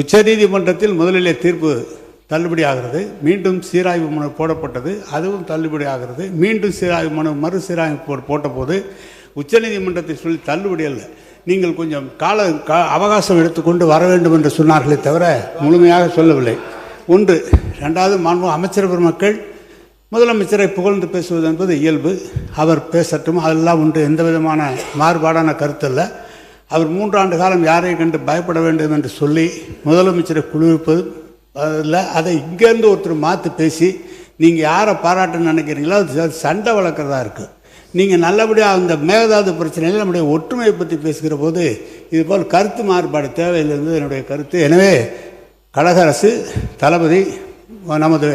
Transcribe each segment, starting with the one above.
உச்சநீதிமன்றத்தில் முதலிலே தீர்ப்பு தள்ளுபடி ஆகிறது, மீண்டும் சீராய்வு மனு போடப்பட்டது, அதுவும் தள்ளுபடி ஆகிறது. மீண்டும் சீராய்வு மனு மறு சீராய்வு போட்டபோது உச்சநீதிமன்றத்தை சொல்லி தள்ளுபடி அல்ல, நீங்கள் கொஞ்சம் அவகாசம் எடுத்துக்கொண்டு வர வேண்டும் என்று சொன்னார்களே தவிர முழுமையாக சொல்லவில்லை. ஒன்று. ரெண்டாவது, மாண்பு அமைச்சர் பெருமக்கள் முதலமைச்சரை புகழ்ந்து பேசுவது என்பது இயல்பு, அவர் பேசட்டும், அதெல்லாம் ஒன்று, எந்த விதமான மாறுபாடான கருத்து இல்லை. அவர் 3 ஆண்டு காலம் யாரை கண்டு பயப்பட வேண்டும் என்று சொல்லி முதலமைச்சரை குளிர்ப்பது இல்லை. அதை இங்கேருந்து ஒருத்தர் மாற்றி பேசி நீங்கள் யாரை பாராட்டுன்னு நினைக்கிறீங்களோ அது சண்டை வளர்க்குறதா இருக்குது. நீங்கள் நல்லபடியாக அந்த மேகதாது பிரச்சனையில் நம்முடைய ஒற்றுமையை பற்றி பேசுகிற போது இதுபோல் கருத்து மாறுபாடு தேவையில்லைன்றது என்னுடைய கருத்து. எனவே கழக அரசு தளபதி நமது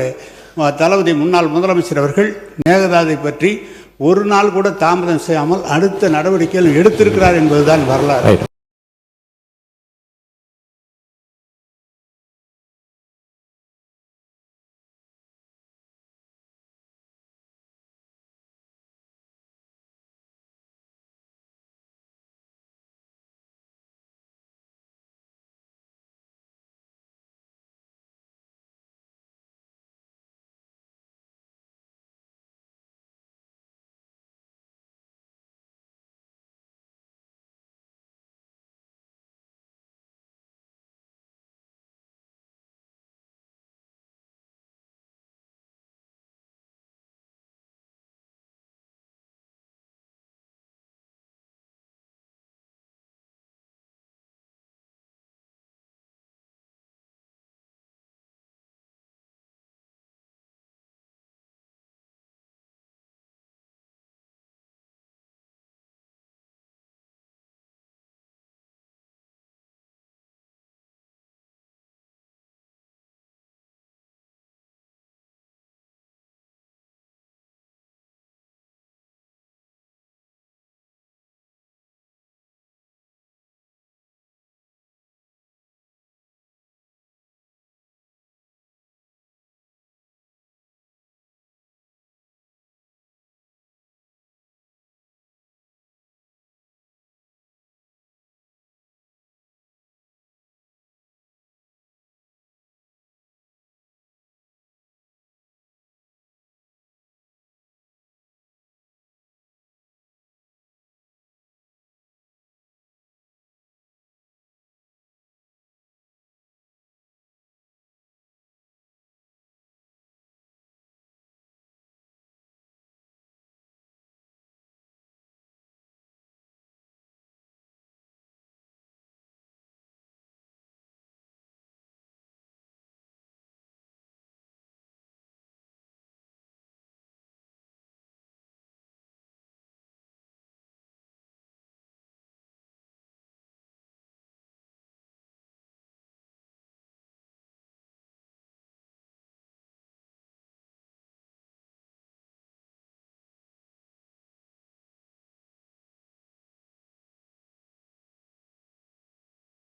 தளபதி முன்னாள் முதலமைச்சர் அவர்கள் மேகதாதை பற்றி ஒரு நாள் கூட தாமதம் செய்யாமல் அடுத்த நடவடிக்கைகள் எடுத்திருக்கிறார் என்பதுதான் வரலாறு.